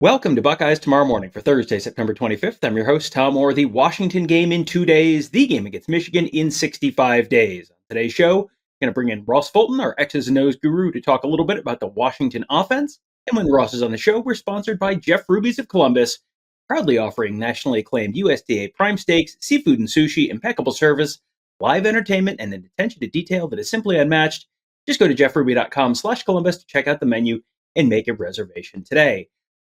Welcome to Buckeyes Tomorrow Morning for Thursday, September 25th. I'm your host, Tom Orr. The Washington game in 2 days, the game against Michigan in 65 days. On today's show, we're going to bring in Ross Fulton, our X's and O's guru, to talk a little bit about the Washington offense. And when Ross is on the show, we're sponsored by Jeff Ruby's of Columbus, proudly offering nationally acclaimed USDA prime steaks, seafood and sushi, impeccable service, live entertainment, and an attention to detail that is simply unmatched. Just go to jeffruby.com/Columbus to check out the menu and make a reservation today.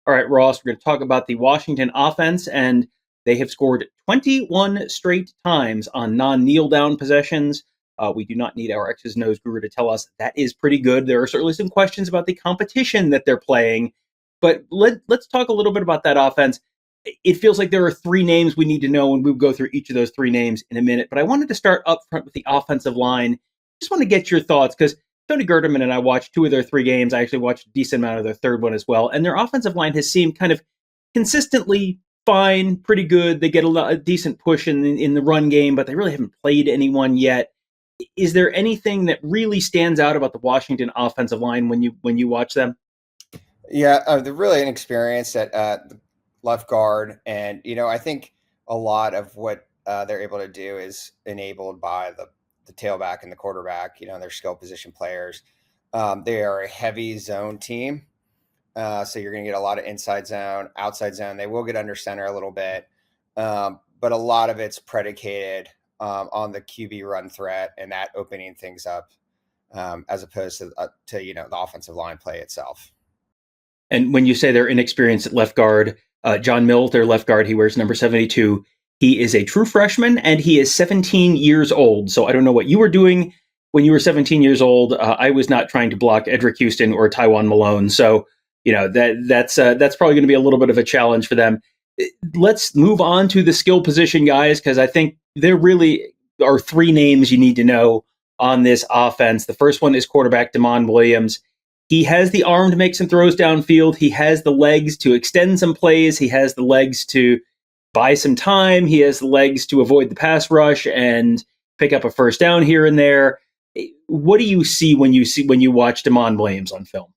All right, Ross, we're going to talk about the Washington offense, and they have scored 21 straight times on non-kneel down possessions. We do not need our X's and O's guru to tell us that is pretty good. There are certainly some questions about the competition that they're playing, but let's talk a little bit about that offense. It feels like there are three names we need to know, and we'll go through each of those three names in a minute. But I wanted to start up front with the offensive line. Just want to get your thoughts, because Tony Gerderman and I watched two of their three games. I actually watched a decent amount of their third one as well. And their offensive line has seemed kind of consistently fine, pretty good. They get a decent push in the run game, but they really haven't played anyone yet. Is there anything that really stands out about the Washington offensive line when you watch them? Yeah, they're really inexperienced at the left guard. And, I think a lot of what they're able to do is enabled by the tailback and the quarterback, their skill position players. They are a heavy zone team. So you're going to get a lot of inside zone, outside zone. They will get under center a little bit. But a lot of it's predicated on the QB run threat and that opening things up as opposed to the offensive line play itself. And when you say they're inexperienced at left guard, John Mills, their left guard, he wears number 72. He is a true freshman, and he is 17 years old. So I don't know what you were doing when you were 17 years old. I was not trying to block Edric Houston or Tywone Malone. So, that's probably going to be a little bit of a challenge for them. Let's move on to the skill position guys, because I think there really are three names you need to know on this offense. The first one is quarterback Demond Williams. He has the arm to make some throws downfield. He has the legs to extend some plays. He has the legs to buy some time. He has the legs to avoid the pass rush and pick up a first down here and there. What do you see when you watch Demond Williams on film?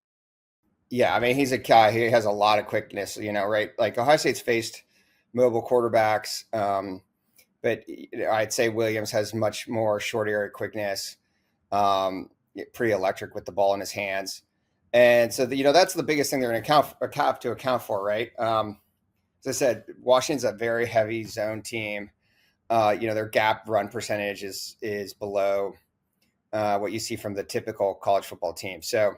Yeah, I mean, he's a guy who has a lot of quickness, right? Like Ohio State's faced mobile quarterbacks, but I'd say Williams has much more short area quickness, pretty electric with the ball in his hands. And so, that's the biggest thing they're going to account for, right? As I said, Washington's a very heavy zone team. Their gap run percentage is below what you see from the typical college football team. So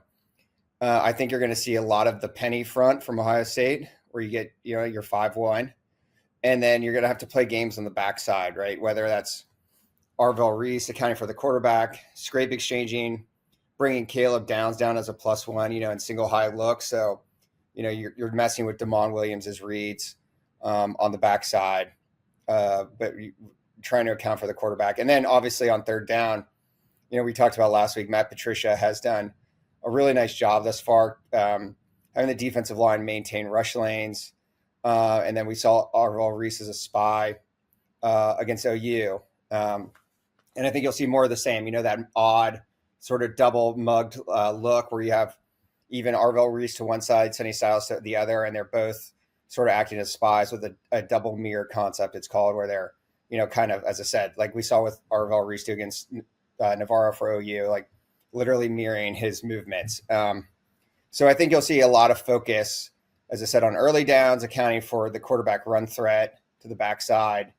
I think you're going to see a lot of the penny front from Ohio State, where you get your 5-1, and then you're going to have to play games on the backside, right? Whether that's Arvell Reese accounting for the quarterback, scrape exchanging, bringing Caleb Downs down as a +1, in single high look. So you're messing with Demond Williams' reads on the backside, but trying to account for the quarterback. And then obviously on third down, we talked about last week, Matt Patricia has done a really nice job thus far, having the defensive line maintain rush lanes. And then we saw Arvell Reese as a spy against OU. And I think you'll see more of the same, that odd sort of double mugged look where you have even Arvell Reese to one side, Sonny Styles to the other, and they're both sort of acting as spies with a double mirror concept, it's called, where they're, kind of, as I said, like we saw with Arvell Reese against Navarro for OU, like literally mirroring his movements. So I think you'll see a lot of focus, as I said, on early downs, accounting for the quarterback run threat to the backside,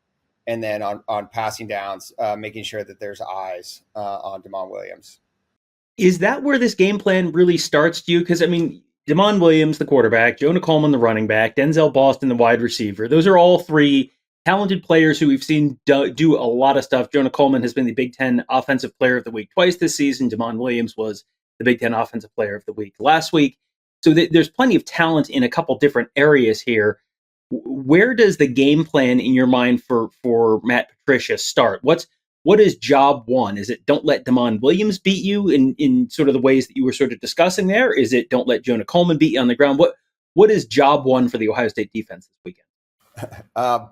and then on passing downs, making sure that there's eyes on Demond Williams. Is that where this game plan really starts, to you? Because, Demond Williams, the quarterback, Jonah Coleman, the running back, Denzel Boston, the wide receiver. Those are all three talented players who we've seen do a lot of stuff. Jonah Coleman has been the Big Ten Offensive Player of the Week twice this season. Demond Williams was the Big Ten Offensive Player of the Week last week. So there's plenty of talent in a couple different areas here. Where does the game plan in your mind for Matt Patricia start? What is job one? Is it don't let Demond Williams beat you in sort of the ways that you were sort of discussing there? Is it don't let Jonah Coleman beat you on the ground? What is job one for the Ohio State defense this weekend?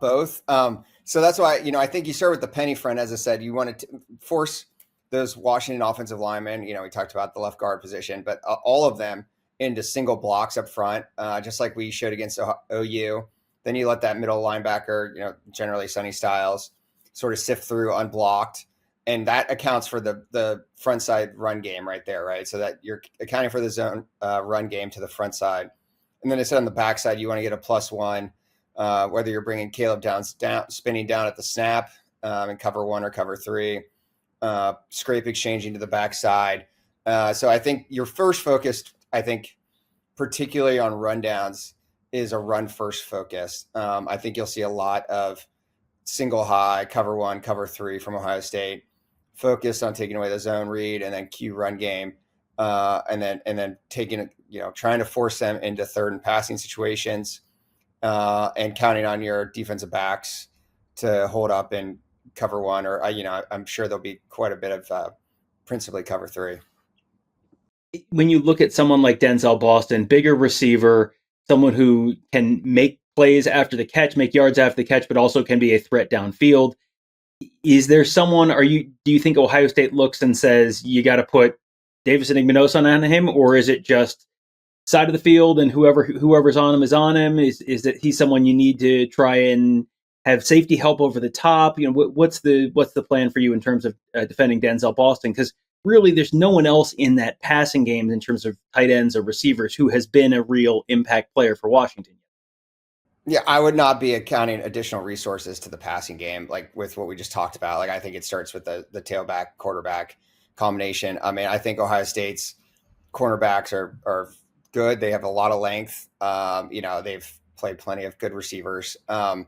Both. So that's why, I think you start with the penny front. As I said, you want to force those Washington offensive linemen. We talked about the left guard position, but all of them into single blocks up front, just like we showed against OU. Then you let that middle linebacker, generally Sonny Styles, sort of sift through unblocked. And that accounts for the front side run game right there, right? So that you're accounting for the zone run game to the front side. And then I said on the back side, you want to get a +1, whether you're bringing Caleb down, spinning down at the snap in cover 1 or cover 3, scrape exchanging to the backside. So I think your first focus, I think, particularly on rundowns, is a run first focus. I think you'll see a lot of single high, cover 1, cover 3 from Ohio State, focused on taking away the zone read and then Q run game, and then taking trying to force them into third and passing situations, and counting on your defensive backs to hold up in cover 1, or I'm sure there'll be quite a bit of principally cover 3. When you look at someone like Denzel Boston, bigger receiver, someone who can make plays after the catch, make yards after the catch, but also can be a threat downfield. Is there someone, do you think Ohio State looks and says, you got to put Davis and Igminosa on him, or is it just side of the field and whoever's on him is on him? Is that he's someone you need to try and have safety help over the top? What's the plan for you in terms of defending Denzel Boston? Because really, there's no one else in that passing game in terms of tight ends or receivers who has been a real impact player for Washington. Yeah, I would not be accounting additional resources to the passing game, like with what we just talked about. Like, I think it starts with the tailback quarterback combination. I mean, I think Ohio State's cornerbacks are good. They have a lot of length. They've played plenty of good receivers. I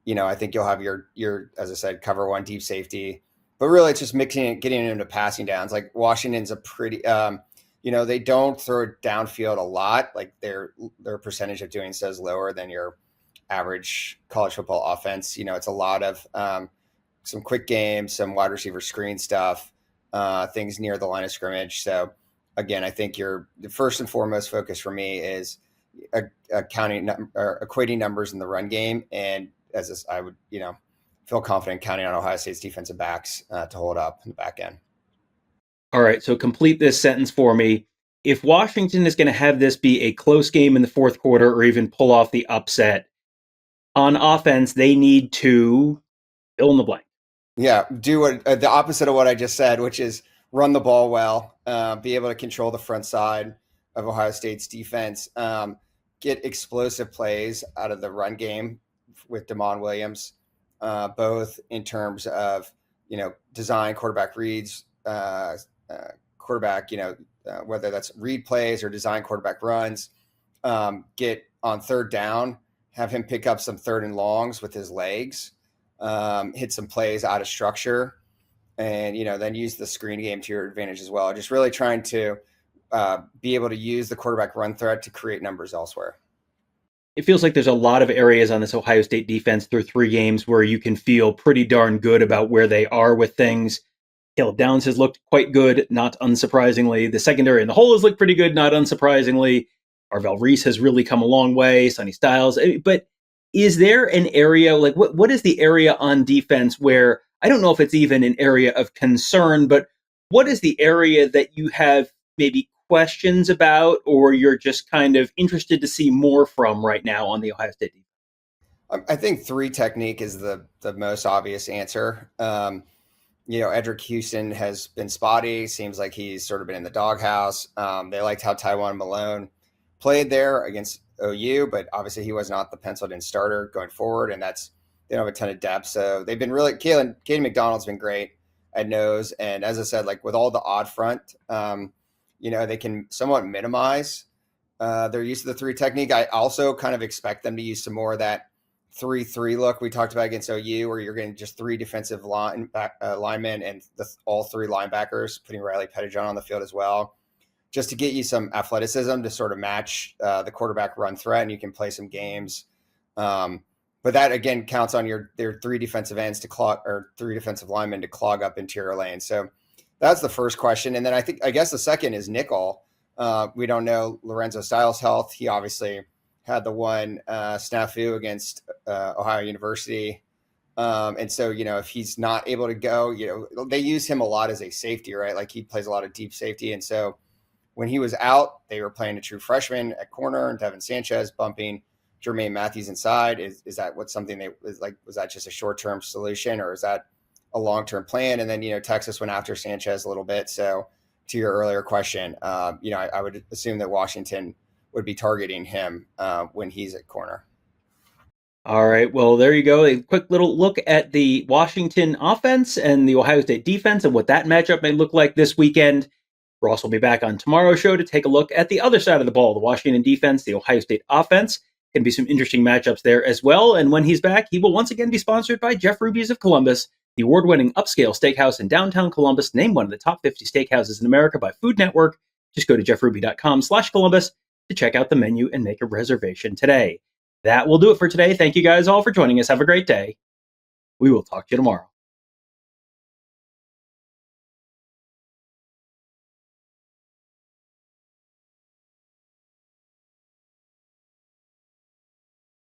think you'll have your, as I said, cover 1 deep safety, but really it's just mixing it, getting into passing downs. Like Washington's a pretty, they don't throw it downfield a lot. Like their percentage of doing so is lower than your average college football offense. It's a lot of some quick games, some wide receiver screen stuff, things near the line of scrimmage. So again, I think the first and foremost focus for me is equating numbers in the run game. And I would, feel confident counting on Ohio State's defensive backs to hold up in the back end. All right. So complete this sentence for me. If Washington is going to have this be a close game in the fourth quarter or even pull off the upset, on offense, they need to fill in the blank. Yeah, do the opposite of what I just said, which is run the ball well, be able to control the front side of Ohio State's defense, get explosive plays out of the run game with Damon Williams, both in terms of design quarterback reads, quarterback whether that's read plays or design quarterback runs, get on third down, have him pick up some third and longs with his legs, hit some plays out of structure, and then use the screen game to your advantage as well. Just really trying to be able to use the quarterback run threat to create numbers elsewhere. It feels like there's a lot of areas on this Ohio State defense through 3 games where you can feel pretty darn good about where they are with things. Caleb Downs has looked quite good, not unsurprisingly. The secondary in the whole has looked pretty good, not unsurprisingly. Arvell Reese has really come a long way, Sonny Styles. But is there an area, like what is the area on defense where, I don't know if it's even an area of concern, but what is the area that you have maybe questions about, or you're just kind of interested to see more from right now on the Ohio State defense? I think 3 technique is the most obvious answer. Edric Houston has been spotty. Seems like he's sort of been in the doghouse. They liked how Tywone Malone played there against OU, but obviously he was not the penciled-in starter going forward, and they don't have a ton of depth. So they've been really Caden McDonald's been great at nose, and as I said, like with all the odd front, they can somewhat minimize their use of the 3 technique. I also kind of expect them to use some more of that 3-3 look we talked about against OU, where you're getting just 3 defensive linemen and all 3 linebackers, putting Riley Pettijohn on the field as well, just to get you some athleticism to sort of match the quarterback run threat, and you can play some games. But that again counts on their 3 defensive ends to clog, or 3 defensive linemen to clog up interior lanes. So that's the first question, and then I guess the second is nickel. We don't know Lorenzo Styles' health. He obviously had the one snafu against Ohio University. And so, if he's not able to go, they use him a lot as a safety, right? Like he plays a lot of deep safety. And so When he was out, they were playing a true freshman at corner and Devin Sanchez bumping Jermaine Matthews inside. Is that what something they was like? Was that just a short-term solution, or is that a long-term plan? And then, Texas went after Sanchez a little bit. So to your earlier question, I would assume that Washington would be targeting him when he's at corner. All right, well, there you go. A quick little look at the Washington offense and the Ohio State defense and what that matchup may look like this weekend. Ross will be back on tomorrow's show to take a look at the other side of the ball, the Washington defense, the Ohio State offense. Can be some interesting matchups there as well. And when he's back, he will once again be sponsored by Jeff Ruby's of Columbus, the award-winning upscale steakhouse in downtown Columbus, named one of the top 50 steakhouses in America by Food Network. Just go to jeffruby.com/Columbus to check out the menu and make a reservation today. That will do it for today. Thank you guys all for joining us. Have a great day. We will talk to you tomorrow.